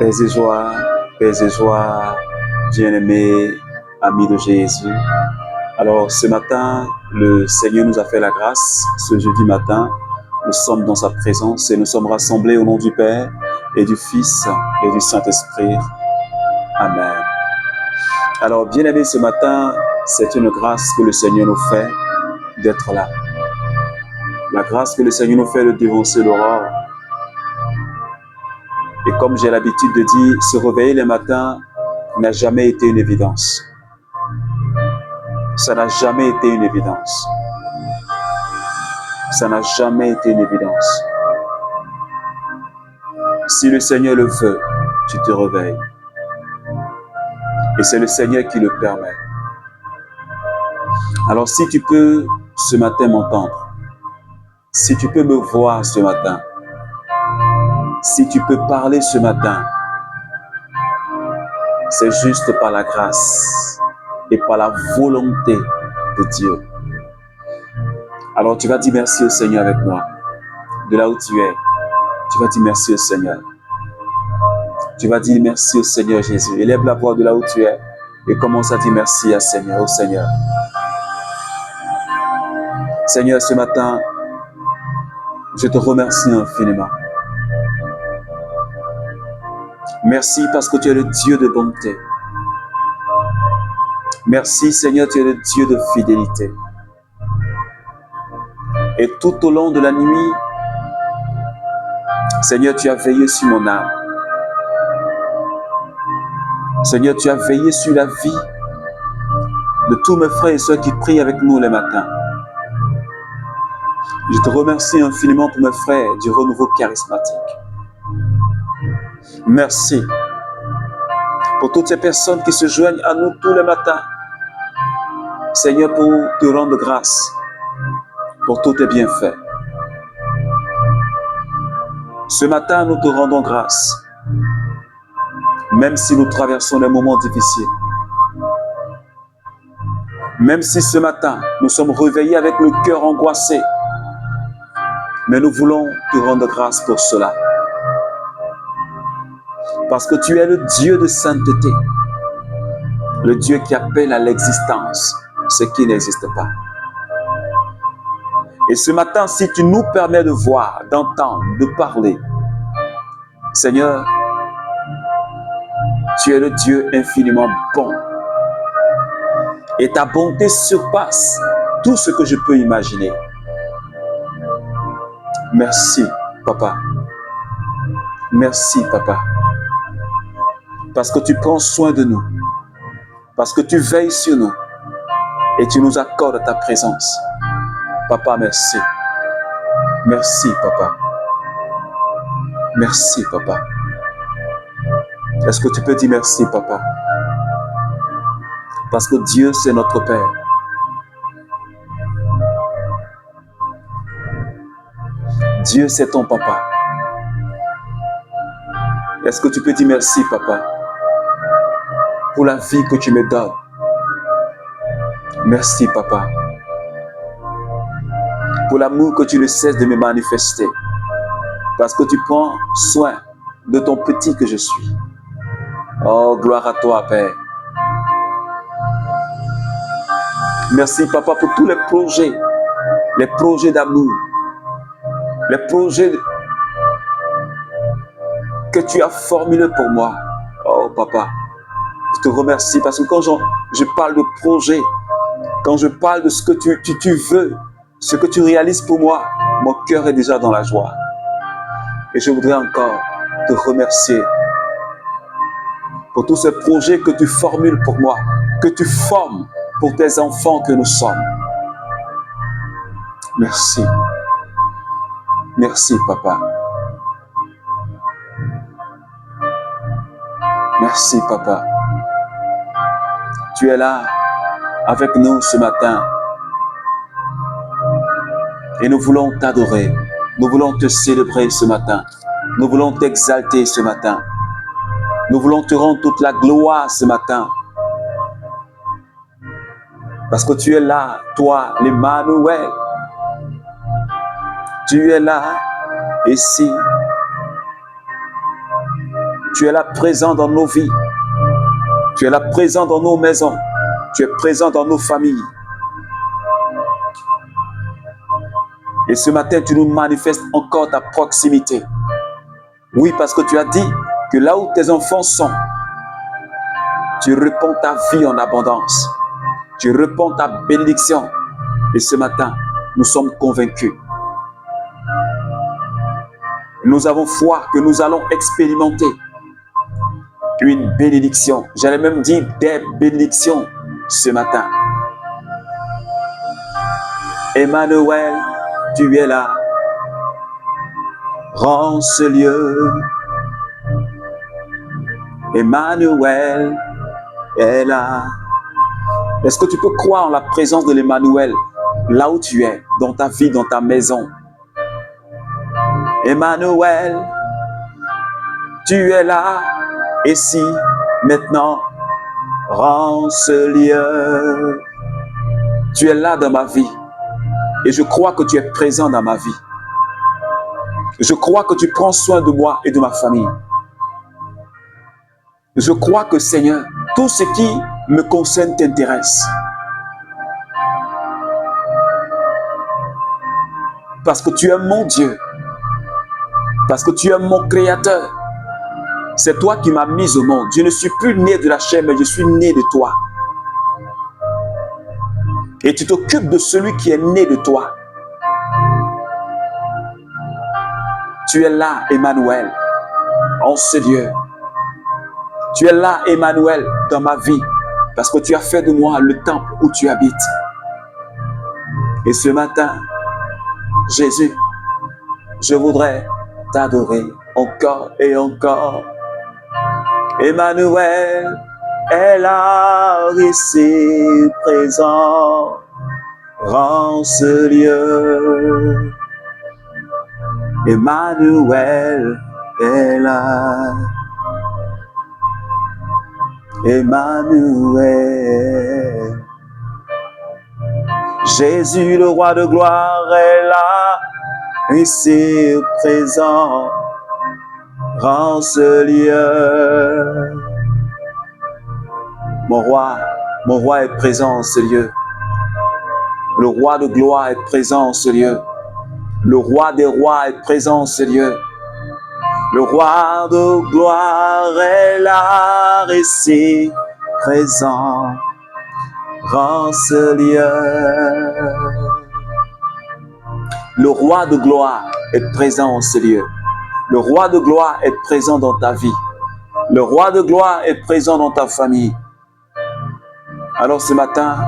Paix et joie, bien-aimés, amis de Jésus. Alors ce matin, le Seigneur nous a fait la grâce. Ce jeudi matin, nous sommes dans sa présence et nous sommes rassemblés au nom du Père et du Fils et du Saint-Esprit. Amen. Alors bien-aimés, ce matin, c'est une grâce que le Seigneur nous fait d'être là. La grâce que le Seigneur nous fait de dévancer l'aurore. Et comme j'ai l'habitude de dire, se réveiller les matins n'a jamais été une évidence. Ça n'a jamais été une évidence. Ça n'a jamais été une évidence. Si le Seigneur le veut, tu te réveilles. Et c'est le Seigneur qui le permet. Alors si tu peux ce matin m'entendre, si tu peux me voir ce matin, si tu peux parler ce matin, c'est juste par la grâce et par la volonté de Dieu. Alors tu vas dire merci au Seigneur avec moi. De là où tu es, tu vas dire merci au Seigneur. Tu vas dire merci au Seigneur Jésus. Élève la voix de là où tu es et commence à dire merci au Seigneur. Seigneur, ce matin, je te remercie infiniment. Merci parce que tu es le Dieu de bonté. Merci Seigneur, tu es le Dieu de fidélité. Et tout au long de la nuit, Seigneur, tu as veillé sur mon âme. Seigneur, tu as veillé sur la vie de tous mes frères et sœurs qui prient avec nous les matins. Je te remercie infiniment pour mes frères du renouveau charismatique. Merci pour toutes ces personnes qui se joignent à nous tous les matins. Seigneur, pour te rendre grâce pour tous tes bienfaits. Ce matin, nous te rendons grâce, même si nous traversons des moments difficiles. Même si ce matin, nous sommes réveillés avec le cœur angoissé, mais nous voulons te rendre grâce pour cela. Parce que tu es le Dieu de sainteté, le Dieu qui appelle à l'existence ce qui n'existe pas. Et ce matin, si tu nous permets de voir, d'entendre, de parler, Seigneur, tu es le Dieu infiniment bon. Et ta bonté surpasse tout ce que je peux imaginer. Merci, Papa. Merci, Papa. Parce que tu prends soin de nous. Parce que tu veilles sur nous. Et tu nous accordes ta présence. Papa, merci. Merci, Papa. Merci, Papa. Est-ce que tu peux dire merci, Papa? Parce que Dieu, c'est notre Père. Dieu, c'est ton Papa. Est-ce que tu peux dire merci, Papa, pour la vie que tu me donnes? Merci, Papa, pour l'amour que tu ne cesses de me manifester. Parce que tu prends soin de ton petit que je suis. Oh, gloire à toi, Père. Merci, Papa, pour tous les projets d'amour, les projets que tu as formulés pour moi. Oh, Papa, je te remercie parce que quand je parle de projets, quand je parle de ce que tu veux, ce que tu réalises pour moi, mon cœur est déjà dans la joie. Et je voudrais encore te remercier pour tous ces projets que tu formules pour moi, que tu formes pour tes enfants que nous sommes. Merci. Merci, Papa. Merci, Papa. Tu es là avec nous ce matin. Et nous voulons t'adorer. Nous voulons te célébrer ce matin. Nous voulons t'exalter ce matin. Nous voulons te rendre toute la gloire ce matin. Parce que tu es là, toi, l'Emmanuel. Tu es là, ici. Tu es là présent dans nos vies. Tu es là présent dans nos maisons. Tu es présent dans nos familles. Et ce matin, tu nous manifestes encore ta proximité. Oui, parce que tu as dit que là où tes enfants sont, tu répands ta vie en abondance. Tu répands ta bénédiction. Et ce matin, nous sommes convaincus. Nous avons foi que nous allons expérimenter une bénédiction. J'allais même dire des bénédictions ce matin. Emmanuel, tu es là. Rends ce lieu. Emmanuel est là. Est-ce que tu peux croire en la présence de l'Emmanuel là où tu es, dans ta vie, dans ta maison? Emmanuel, tu es là, ici, maintenant, rends ce lieu. Tu es là dans ma vie et je crois que tu es présent dans ma vie. Je crois que tu prends soin de moi et de ma famille. Je crois que, Seigneur, tout ce qui me concerne t'intéresse. Parce que tu es mon Dieu. Parce que tu es mon Créateur. C'est toi qui m'as mis au monde. Je ne suis plus né de la chair, mais je suis né de toi. Et tu t'occupes de celui qui est né de toi. Tu es là, Emmanuel, en ce Dieu. Tu es là, Emmanuel, dans ma vie, parce que tu as fait de moi le temple où tu habites. Et ce matin, Jésus, je voudrais t'adorer encore et encore. Emmanuel est là, ici présent, rends ce lieu. Emmanuel est là. Emmanuel. Jésus, le roi de gloire, est là, ici présent, rends ce lieu. Mon roi est présent en ce lieu. Le roi de gloire est présent en ce lieu. Le roi des rois est présent en ce lieu. Le roi de gloire est là, ici présent, rends ce lieu. Le roi de gloire est présent en ce lieu. Le roi de gloire est présent dans ta vie. Le roi de gloire est présent dans ta famille. Alors ce matin,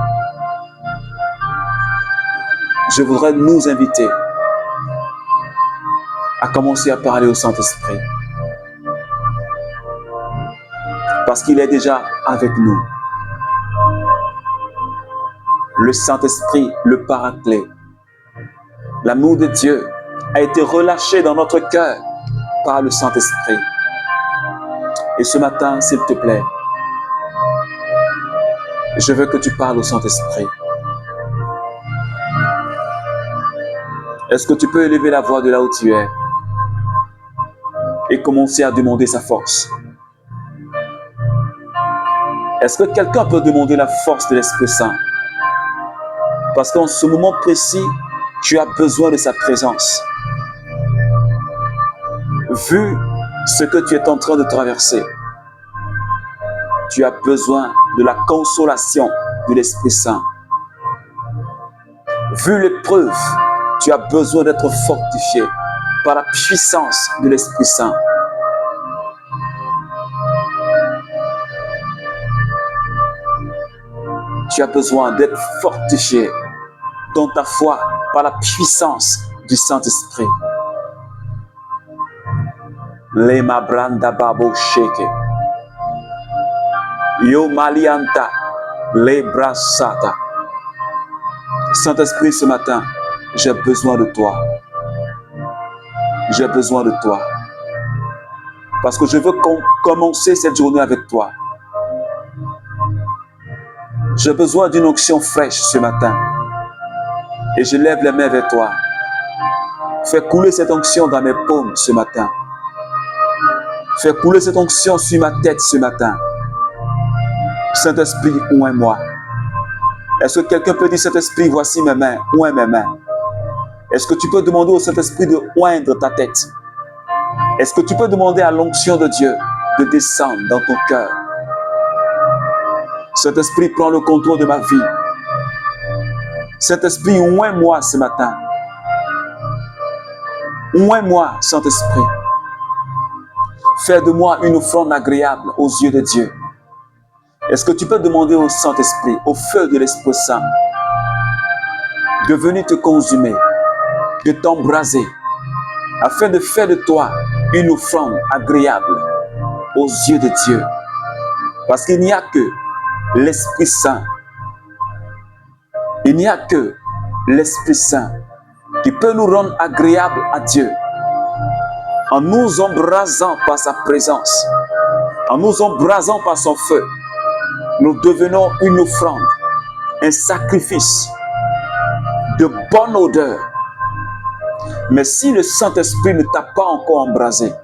je voudrais nous inviter à commencer à parler au Saint-Esprit. Parce qu'il est déjà avec nous. Le Saint-Esprit, le Paraclet, l'amour de Dieu a été relâché dans notre cœur par le Saint-Esprit. Et ce matin, s'il te plaît, je veux que tu parles au Saint-Esprit. Est-ce que tu peux élever la voix de là où tu es et commencer à demander sa force? Est-ce que quelqu'un peut demander la force de l'Esprit Saint? Parce qu'en ce moment précis, tu as besoin de sa présence. Vu ce que tu es en train de traverser, tu as besoin de la consolation de l'Esprit Saint. Vu l'épreuve, tu as besoin d'être fortifié par la puissance de l'Esprit Saint. Tu as besoin d'être fortifié dans ta foi par la puissance du Saint-Esprit. Lema branda babo sheke. Yo malianta le brasata. Saint-Esprit, ce matin, j'ai besoin de toi. J'ai besoin de toi. Parce que je veux commencer cette journée avec toi. J'ai besoin d'une onction fraîche ce matin. Et je lève les mains vers toi. Fais couler cette onction dans mes paumes ce matin. Fais couler cette onction sur ma tête ce matin. Saint-Esprit, oins-moi. Est-ce que quelqu'un peut dire, Saint-Esprit, voici mes mains, oins mes mains. Est-ce que tu peux demander au Saint-Esprit de oindre ta tête? Est-ce que tu peux demander à l'onction de Dieu de descendre dans ton cœur? Saint-Esprit, prends le contrôle de ma vie. Saint-Esprit, oins-moi ce matin. Oins-moi, Saint-Esprit. Fais de moi une offrande agréable aux yeux de Dieu. Est-ce que tu peux demander au Saint-Esprit, au feu de l'Esprit Saint, de venir te consumer, de t'embraser, afin de faire de toi une offrande agréable aux yeux de Dieu. Parce qu'il n'y a que l'Esprit Saint. Il n'y a que l'Esprit Saint qui peut nous rendre agréables à Dieu en nous embrasant par sa présence, en nous embrasant par son feu. Nous devenons une offrande, un sacrifice de bonne odeur. Mais si le Saint-Esprit ne t'a pas encore embrasé,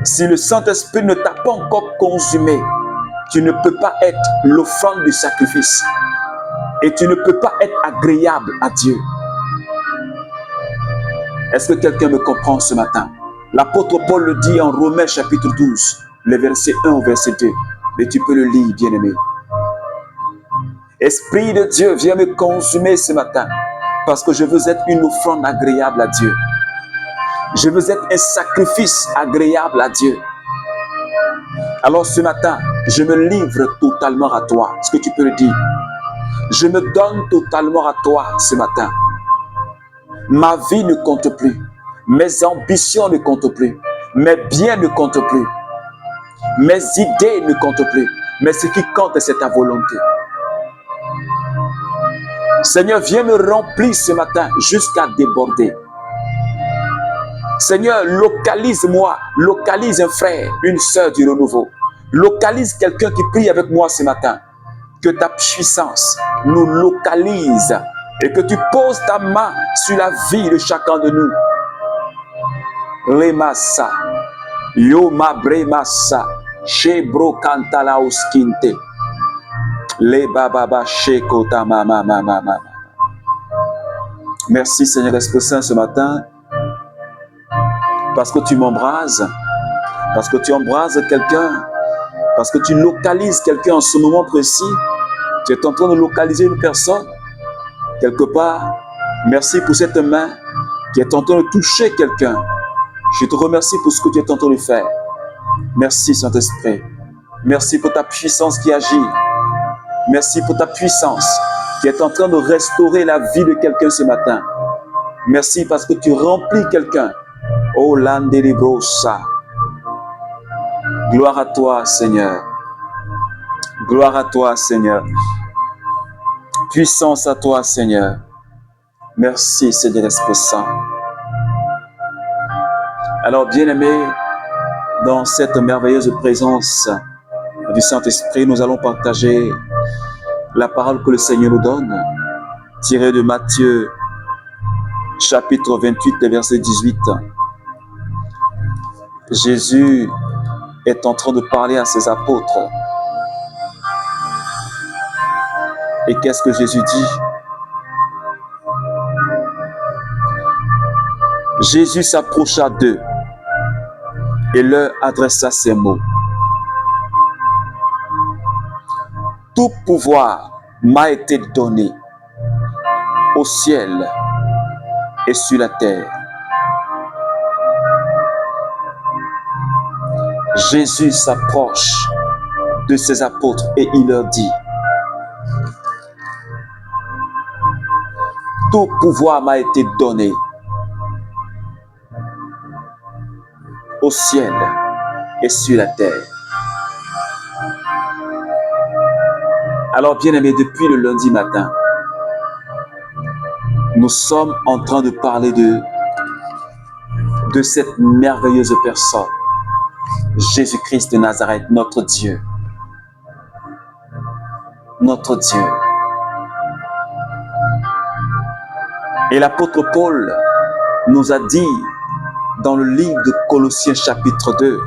si le Saint-Esprit ne t'a pas encore consumé, tu ne peux pas être l'offrande du sacrifice et tu ne peux pas être agréable à Dieu. Est-ce que quelqu'un me comprend ce matin? L'apôtre Paul le dit en Romains chapitre 12, le verset 1 au verset 2. Mais tu peux le lire, bien-aimé. Esprit de Dieu, viens me consumer ce matin parce que je veux être une offrande agréable à Dieu. Je veux être un sacrifice agréable à Dieu. Alors ce matin, je me livre totalement à toi. Est-ce que tu peux le dire? Je me donne totalement à toi ce matin. Ma vie ne compte plus. Mes ambitions ne comptent plus. Mes biens ne comptent plus. Mes idées ne comptent plus. Mais ce qui compte, c'est ta volonté. Seigneur, viens me remplir ce matin jusqu'à déborder. Seigneur, localise-moi, localise un frère, une sœur du renouveau. Localise quelqu'un qui prie avec moi ce matin. Que ta puissance nous localise et que tu poses ta main sur la vie de chacun de nous. Remassa, Yoma Bremassa, Shebro Kantalaoskinte, Le Bababa Shekota Mama Mama Mama. Merci Seigneur Esprit Saint ce matin, parce que tu m'embrases, parce que tu embrases quelqu'un, parce que tu localises quelqu'un en ce moment précis. Tu es en train de localiser une personne quelque part. Merci pour cette main qui est en train de toucher quelqu'un. Je te remercie pour ce que tu es en train de faire. Merci Saint-Esprit. Merci pour ta puissance qui agit. Merci pour ta puissance qui est en train de restaurer la vie de quelqu'un ce matin. Merci parce que tu remplis quelqu'un. Oh Landelibrosa. Gloire à toi Seigneur. Gloire à toi Seigneur. Puissance à toi Seigneur. Merci Seigneur Esprit Saint. Alors bien-aimés, dans cette merveilleuse présence du Saint-Esprit, nous allons partager la parole que le Seigneur nous donne, tirée de Matthieu, chapitre 28, verset 18. Jésus est en train de parler à ses apôtres. Et qu'est-ce que Jésus dit? Jésus s'approcha d'eux et leur adressa ces mots. Tout pouvoir m'a été donné au ciel et sur la terre. Jésus s'approche de ses apôtres et il leur dit, tout pouvoir m'a été donné au ciel et sur la terre. Alors, bien-aimés, depuis le lundi matin, nous sommes en train de parler de cette merveilleuse personne, Jésus-Christ de Nazareth, notre Dieu. Notre Dieu. Et l'apôtre Paul nous a dit dans le livre de Colossiens chapitre 2,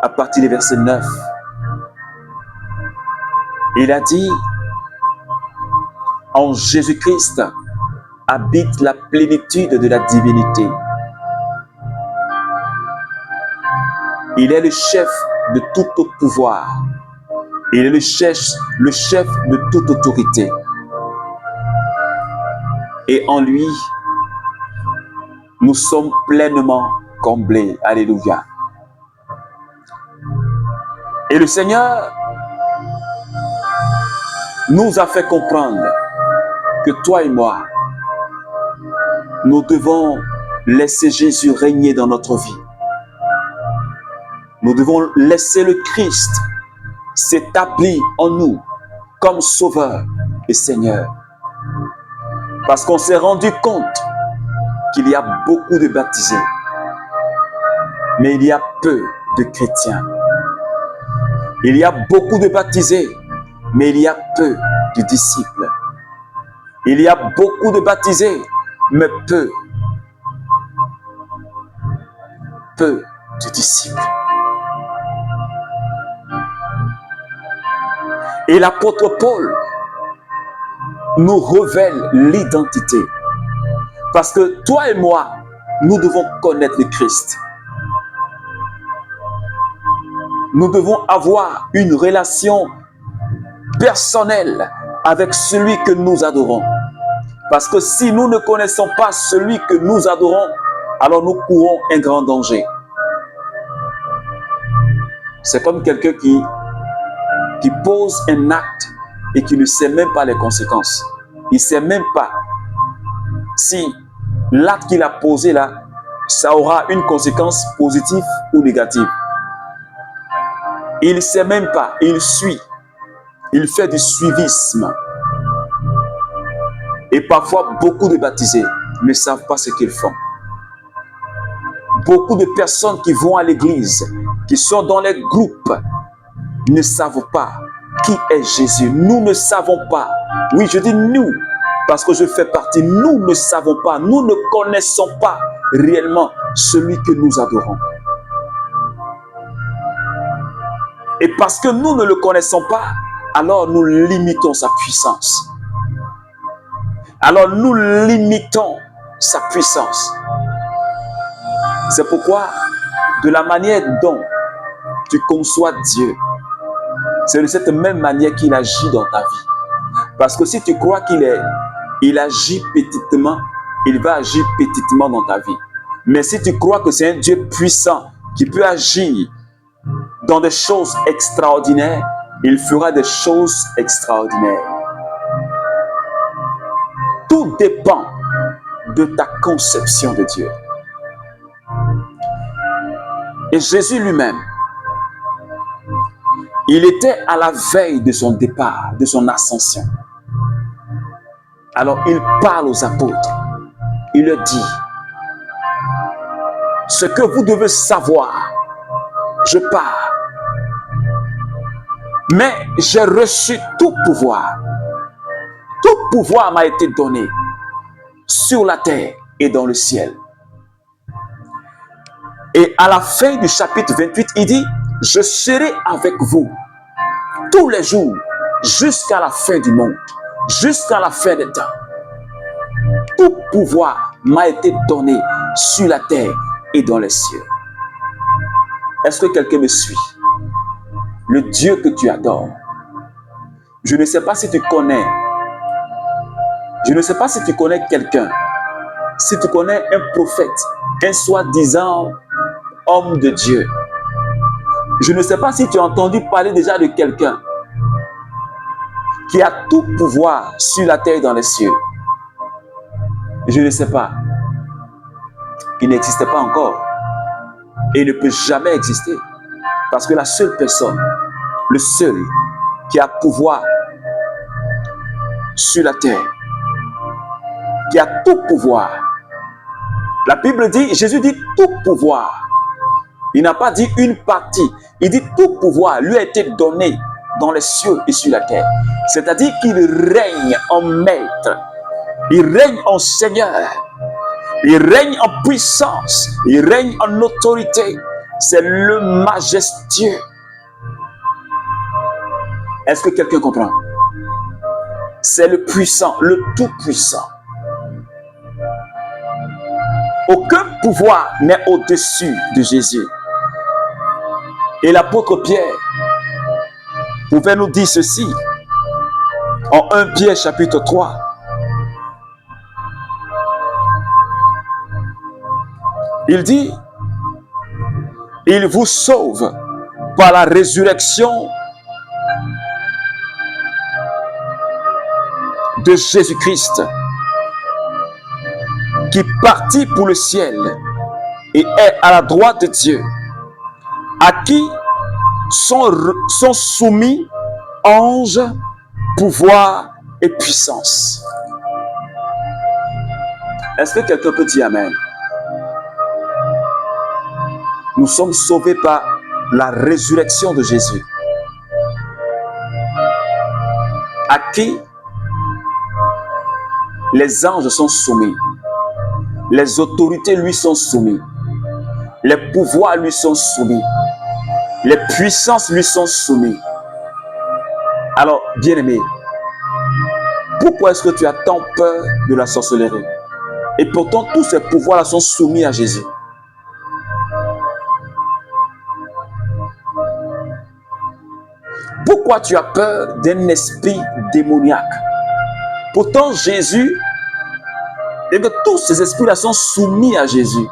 à partir du verset 9. Il a dit, en Jésus-Christ habite la plénitude de la divinité. Il est le chef de tout autre pouvoir. Il est le chef de toute autorité. Et en lui, nous sommes pleinement comblés. Alléluia. Et le Seigneur nous a fait comprendre que toi et moi, nous devons laisser Jésus régner dans notre vie. Nous devons laisser le Christ s'établir en nous comme Sauveur et Seigneur. Parce qu'on s'est rendu compte qu'il y a beaucoup de baptisés, mais il y a peu de chrétiens. Il y a beaucoup de baptisés, mais il y a peu de disciples. Il y a beaucoup de baptisés, mais peu de disciples. Et l'apôtre Paul nous révèle l'identité. Parce que toi et moi, nous devons connaître le Christ. Nous devons avoir une relation personnelle avec celui que nous adorons. Parce que si nous ne connaissons pas celui que nous adorons, alors nous courons un grand danger. C'est comme quelqu'un qui pose un acte et qui ne sait même pas les conséquences. Il ne sait même pas si l'acte qu'il a posé là, ça aura une conséquence positive ou négative. Il ne sait même pas, il suit. Il fait du suivisme. Et parfois, beaucoup de baptisés ne savent pas ce qu'ils font. Beaucoup de personnes qui vont à l'église, qui sont dans les groupes, ne savent pas qui est Jésus. Nous ne savons pas. Oui, je dis nous, parce que je fais partie. Nous ne savons pas. Nous ne connaissons pas réellement celui que nous adorons. Et parce que nous ne le connaissons pas, alors nous limitons sa puissance. Alors nous limitons sa puissance. C'est pourquoi, de la manière dont tu conçois Dieu, c'est de cette même manière qu'il agit dans ta vie. Parce que si tu crois qu'il agit petitement, il va agir petitement dans ta vie. Mais si tu crois que c'est un Dieu puissant qui peut agir dans des choses extraordinaires, il fera des choses extraordinaires. Tout dépend de ta conception de Dieu. Et Jésus lui-même, il était à la veille de son départ, de son ascension. Alors il parle aux apôtres. Il leur dit, ce que vous devez savoir, je pars. Mais j'ai reçu tout pouvoir. Tout pouvoir m'a été donné sur la terre et dans le ciel. Et à la fin du chapitre 28, il dit, je serai avec vous tous les jours jusqu'à la fin du monde, jusqu'à la fin des temps. Tout pouvoir m'a été donné sur la terre et dans les cieux. Est-ce que quelqu'un me suit? Le Dieu que tu adores. Je ne sais pas si tu connais. Je ne sais pas si tu connais quelqu'un. Si tu connais un prophète, un soi-disant homme de Dieu. Je ne sais pas si tu as entendu parler déjà de quelqu'un qui a tout pouvoir sur la terre et dans les cieux. Je ne sais pas. Il n'existait pas encore. Et il ne peut jamais exister. Parce que la seule personne, le seul qui a pouvoir sur la terre, qui a tout pouvoir. La Bible dit, Jésus dit tout pouvoir. Il n'a pas dit une partie. Il dit tout pouvoir lui a été donné dans les cieux et sur la terre. C'est-à-dire qu'il règne en maître. Il règne en Seigneur. Il règne en puissance. Il règne en autorité. c'est le majestueux. Est-ce que quelqu'un comprend? C'est le puissant, le tout-puissant. Aucun pouvoir n'est au-dessus de Jésus. Et l'apôtre Pierre pouvait nous dire ceci en 1 Pierre chapitre 3. Il dit, il vous sauve par la résurrection de Jésus-Christ, qui partit pour le ciel et est à la droite de Dieu, à qui sont soumis anges, pouvoirs et puissances. Est-ce que quelqu'un peut dire Amen? Nous sommes sauvés par la résurrection de Jésus, à qui les anges sont soumis, les autorités lui sont soumises, les pouvoirs lui sont soumis, les puissances lui sont soumises. Alors, bien-aimé, pourquoi est-ce que tu as tant peur de la sorcellerie? Et pourtant, tous ces pouvoirs-là sont soumis à Jésus. Pourquoi tu as peur d'un esprit démoniaque? Pourtant, Jésus, et que tous ces esprits-là sont soumis à Jésus.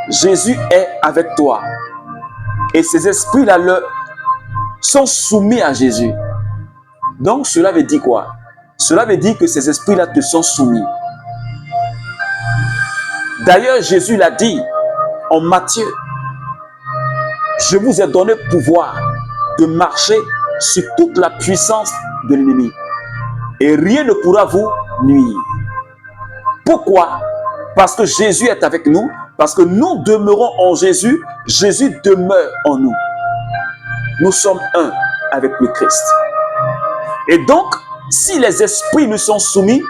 Jésus est avec toi. Et ces esprits-là sont soumis à Jésus. Donc, cela veut dire quoi? Cela veut dire que ces esprits-là te sont soumis. D'ailleurs, Jésus l'a dit en Matthieu. Je vous ai donné pouvoir de marcher sur toute la puissance de l'ennemi. Et rien ne pourra vous nuire. Pourquoi? Parce que Jésus est avec nous. Parce que nous demeurons en Jésus. Jésus demeure en nous. Nous sommes un avec le Christ. Et donc, si les esprits nous sont soumis,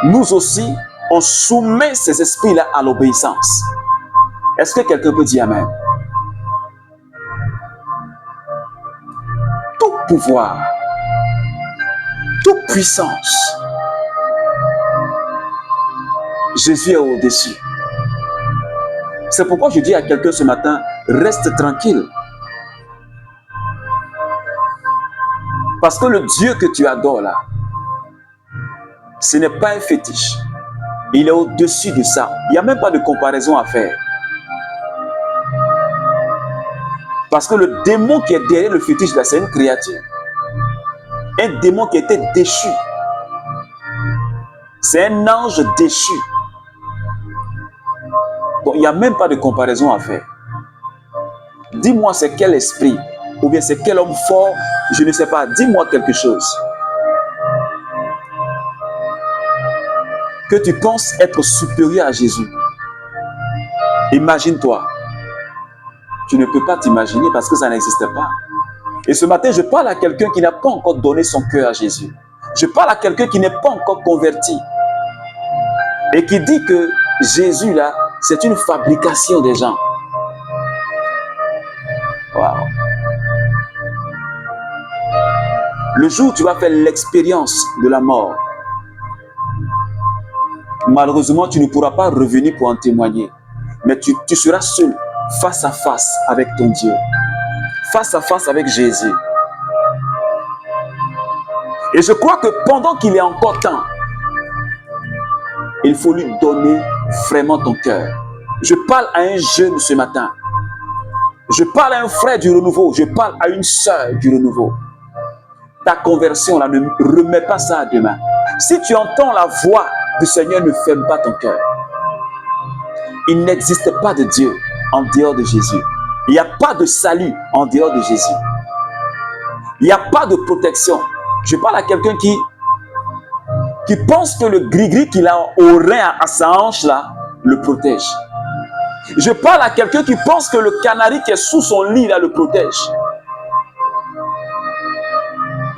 nous aussi, on soumet ces esprits-là à l'obéissance. Est-ce que quelqu'un peut dire Amen? Tout pouvoir, toute puissance, Jésus est au-dessus. C'est pourquoi je dis à quelqu'un ce matin, reste tranquille. Parce que le Dieu que tu adores là, ce n'est pas un fétiche. Il est au-dessus de ça. Il n'y a même pas de comparaison à faire. Parce que le démon qui est derrière le fétiche là, c'est une créature. Un démon qui était déchu. C'est un ange déchu. Donc il n'y a même pas de comparaison à faire. Dis-moi c'est quel esprit, ou bien c'est quel homme fort, je ne sais pas. Dis-moi quelque chose. Que tu penses être supérieur à Jésus. Imagine-toi. Tu ne peux pas t'imaginer parce que ça n'existe pas. Et ce matin, je parle à quelqu'un qui n'a pas encore donné son cœur à Jésus. Je parle à quelqu'un qui n'est pas encore converti. Et qui dit que Jésus, là, c'est une fabrication des gens. Wow. Le jour où tu vas faire l'expérience de la mort, malheureusement, tu ne pourras pas revenir pour en témoigner. Mais tu seras seul, face à face avec ton Dieu. Face à face avec Jésus. Et je crois que pendant qu'il est encore temps, il faut lui donner vraiment ton cœur. Je parle à un jeune ce matin. Je parle à un frère du renouveau. Je parle à une sœur du renouveau. Ta conversion là, ne remets pas ça à demain. Si tu entends la voix du Seigneur, ne ferme pas ton cœur. Il n'existe pas de Dieu en dehors de Jésus. Il n'y a pas de salut en dehors de Jésus. Il n'y a pas de protection. Je parle à quelqu'un qui pense que le gris-gris qu'il a au rein à sa hanche là, le protège. Je parle à quelqu'un qui pense que le canari qui est sous son lit là, le protège.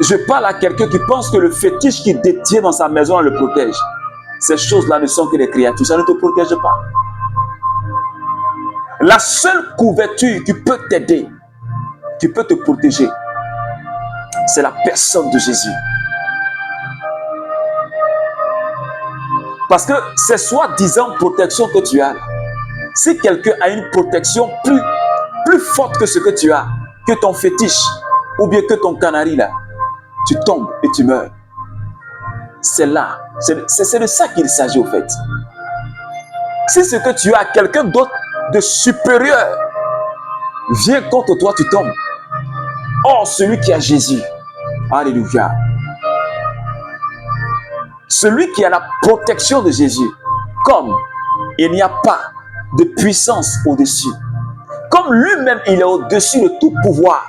Je parle à quelqu'un qui pense que le fétiche qu'il détient dans sa maison le protège. Ces choses-là ne sont que des créatures, ça ne te protège pas. La seule couverture qui peut t'aider, qui peut te protéger, c'est la personne de Jésus. Parce que c'est soi-disant protection que tu as. Si quelqu'un a une protection plus forte que ce que tu as, que ton fétiche, ou bien que ton canari là, tu tombes et tu meurs. C'est là, c'est de ça qu'il s'agit au fait. Si ce que tu as, quelqu'un d'autre de supérieur vient contre toi, tu tombes. Or, celui qui a Jésus, alléluia, celui qui a la protection de Jésus, comme il n'y a pas de puissance au-dessus, comme lui-même il est au-dessus de tout pouvoir,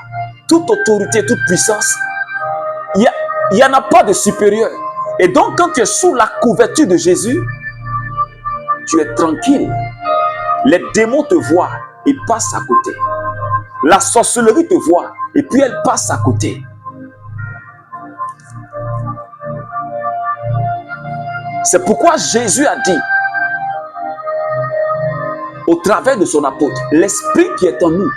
toute autorité, toute puissance, il n'y en a pas de supérieur. Et donc quand tu es sous la couverture de Jésus, tu es tranquille. Les démons te voient et passent à côté. La sorcellerie te voit et puis elle passe à côté. C'est pourquoi Jésus a dit, au travers de son apôtre, l'esprit qui est en nous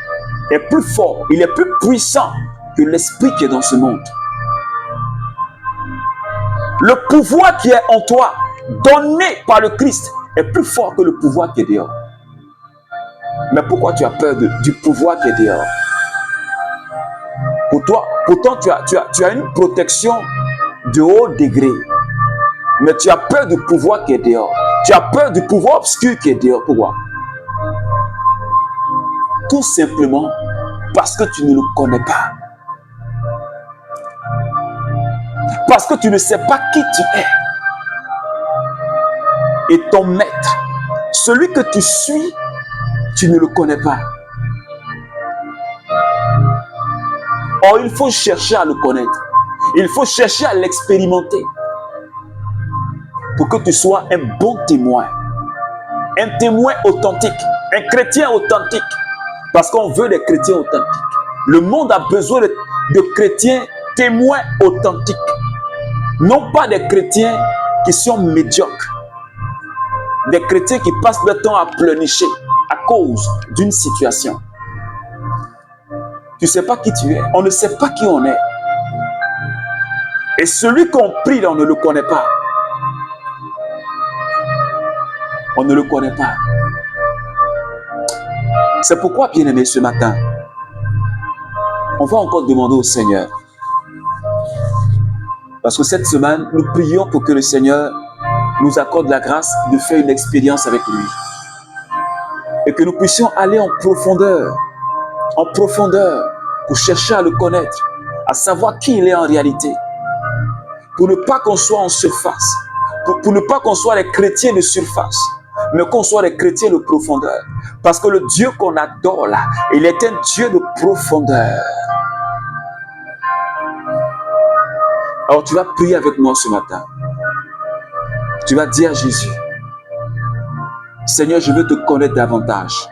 est plus fort, il est plus puissant que l'esprit qui est dans ce monde. Le pouvoir qui est en toi, donné par le Christ, est plus fort que le pouvoir qui est dehors. Mais pourquoi tu as peur du pouvoir qui est dehors? Pourtant tu as une protection de haut degré. Mais tu as peur du pouvoir qui est dehors. Tu as peur du pouvoir obscur qui est dehors. Pourquoi? Tout simplement parce que tu ne le connais pas. Parce que tu ne sais pas qui tu es. Et ton maître, celui que tu suis, tu ne le connais pas. Or, il faut chercher à le connaître. Il faut chercher à l'expérimenter. Pour que tu sois un bon témoin. Un témoin authentique. Un chrétien authentique. Parce qu'on veut des chrétiens authentiques. Le monde a besoin de chrétiens témoins authentiques. Non pas des chrétiens qui sont médiocres. Des chrétiens qui passent leur temps à pleurnicher à cause d'une situation. Tu ne sais pas qui tu es. On ne sait pas qui on est. Et celui qu'on prie, on ne le connaît pas. On ne le connaît pas. C'est pourquoi, bien-aimé, ce matin, on va encore demander au Seigneur. Parce que cette semaine, nous prions pour que le Seigneur nous accorde la grâce de faire une expérience avec lui. Et que nous puissions aller en profondeur, pour chercher à le connaître, à savoir qui il est en réalité. Pour ne pas qu'on soit en surface, pour ne pas qu'on soit les chrétiens de surface, mais qu'on soit les chrétiens de profondeur. Parce que le Dieu qu'on adore là, il est un Dieu de profondeur. Alors tu vas prier avec moi ce matin. Tu vas dire à Jésus, Seigneur, je veux te connaître davantage.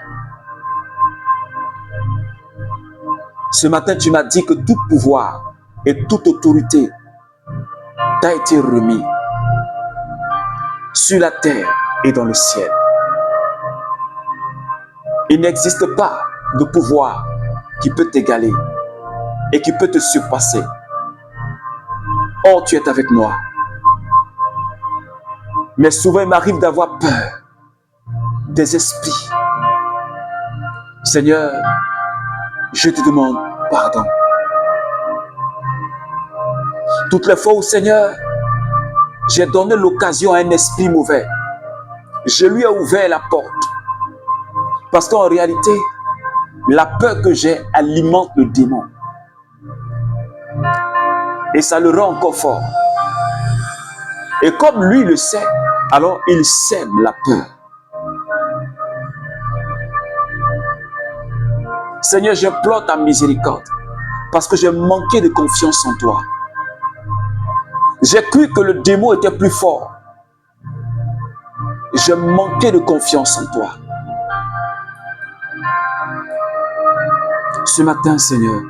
Ce matin, tu m'as dit que tout pouvoir et toute autorité t'a été remis sur la terre et dans le ciel. Il n'existe pas de pouvoir qui peut t'égaler et qui peut te surpasser. Or, tu es avec moi. Mais souvent, il m'arrive d'avoir peur des esprits. Seigneur, je te demande pardon. Toutes les fois où, Seigneur, j'ai donné l'occasion à un esprit mauvais, je lui ai ouvert la porte. Parce qu'en réalité, la peur que j'ai alimente le démon. Et ça le rend encore fort. Et comme lui le sait, alors il sème la peur. Seigneur, j'implore ta miséricorde parce que j'ai manqué de confiance en toi. J'ai cru que le démon était plus fort. J'ai manqué de confiance en toi. Ce matin, Seigneur,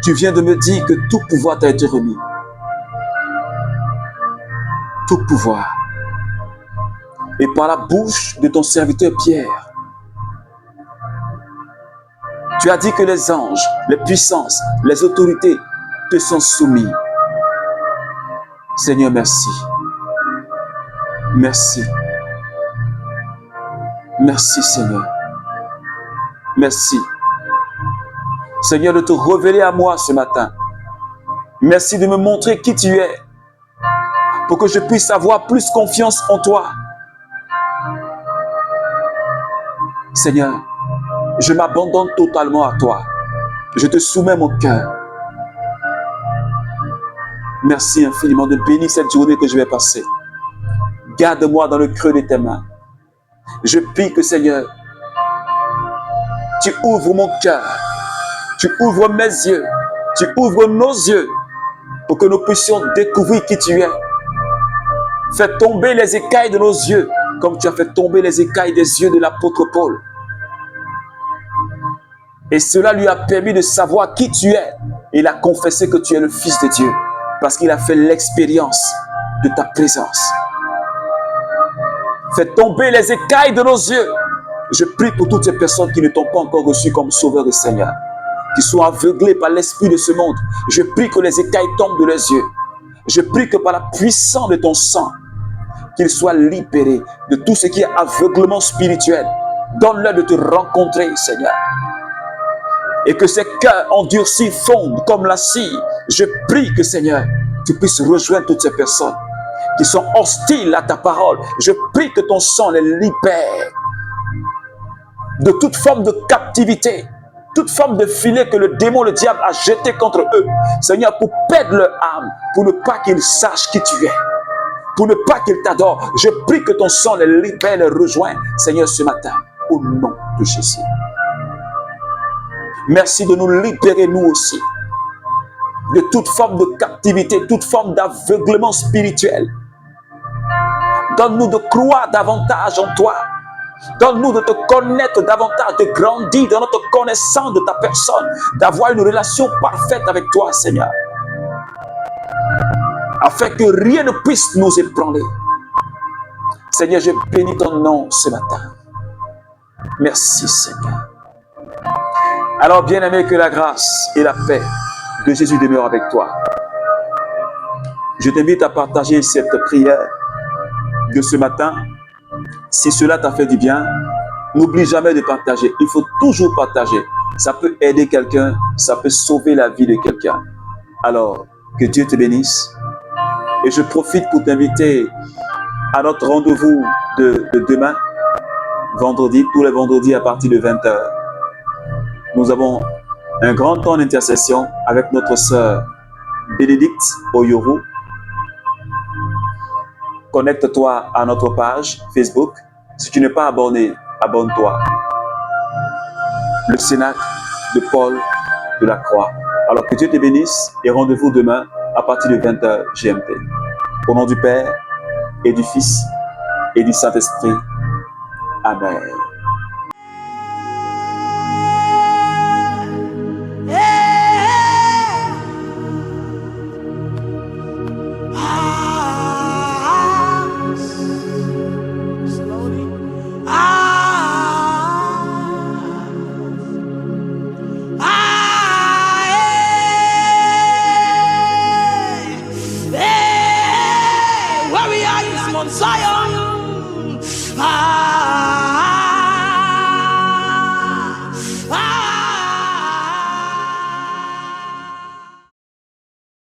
Tu viens de me dire que tout pouvoir t'a été remis. Tout pouvoir. Et par la bouche de ton serviteur Pierre, tu as dit que les anges, les puissances, les autorités te sont soumis. Seigneur, merci. Merci. Merci, Seigneur. Merci. Seigneur, de te révéler à moi ce matin. Merci de me montrer qui tu es, pour que je puisse avoir plus confiance en toi. Seigneur, je m'abandonne totalement à toi. Je te soumets mon cœur. Merci infiniment de bénir cette journée que je vais passer. Garde-moi dans le creux de tes mains. Je prie que, Seigneur, tu ouvres mon cœur, tu ouvres mes yeux, tu ouvres nos yeux pour que nous puissions découvrir qui tu es. Fais tomber les écailles de nos yeux comme tu as fait tomber les écailles des yeux de l'apôtre Paul. Et cela lui a permis de savoir qui tu es. Il a confessé que tu es le Fils de Dieu parce qu'il a fait l'expérience de ta présence. Fais tomber les écailles de nos yeux. Je prie pour toutes ces personnes qui ne t'ont pas encore reçu comme Sauveur et Seigneur, qui sont aveuglées par l'esprit de ce monde. Je prie que les écailles tombent de leurs yeux. Je prie que par la puissance de ton sang, qu'ils soient libérés de tout ce qui est aveuglement spirituel. Donne-leur de te rencontrer, Seigneur. Et que ces cœurs endurcis fondent comme la cire. Je prie que, Seigneur, tu puisses rejoindre toutes ces personnes qui sont hostiles à ta parole. Je prie que ton sang les libère de toute forme de captivité, toute forme de filet que le démon, le diable a jeté contre eux. Seigneur, pour perdre leur âme, pour ne pas qu'ils sachent qui tu es, pour ne pas qu'ils t'adorent. Je prie que ton sang les libère, les rejoigne, Seigneur, ce matin, au nom de Jésus. Merci de nous libérer, nous aussi, de toute forme de captivité, toute forme d'aveuglement spirituel. Donne-nous de croire davantage en toi. Donne-nous de te connaître davantage, de grandir dans notre connaissance de ta personne, d'avoir une relation parfaite avec toi, Seigneur, afin que rien ne puisse nous ébranler. Seigneur, je bénis ton nom ce matin. Merci, Seigneur. Alors, bien-aimé, que la grâce et la paix de Jésus demeurent avec toi. Je t'invite à partager cette prière de ce matin. Si cela t'a fait du bien, n'oublie jamais de partager. Il faut toujours partager. Ça peut aider quelqu'un, ça peut sauver la vie de quelqu'un. Alors, que Dieu te bénisse. Et je profite pour t'inviter à notre rendez-vous de demain, vendredi, tous les vendredis à partir de 20h. Nous avons un grand temps d'intercession avec notre sœur Bénédicte Oyoro. Connecte-toi à notre page Facebook. Si tu n'es pas abonné, abonne-toi. Le Cénacle de Paul de la Croix. Alors que Dieu te bénisse et rendez-vous demain à partir de 20h GMT. Au nom du Père et du Fils et du Saint-Esprit. Amen. Zion.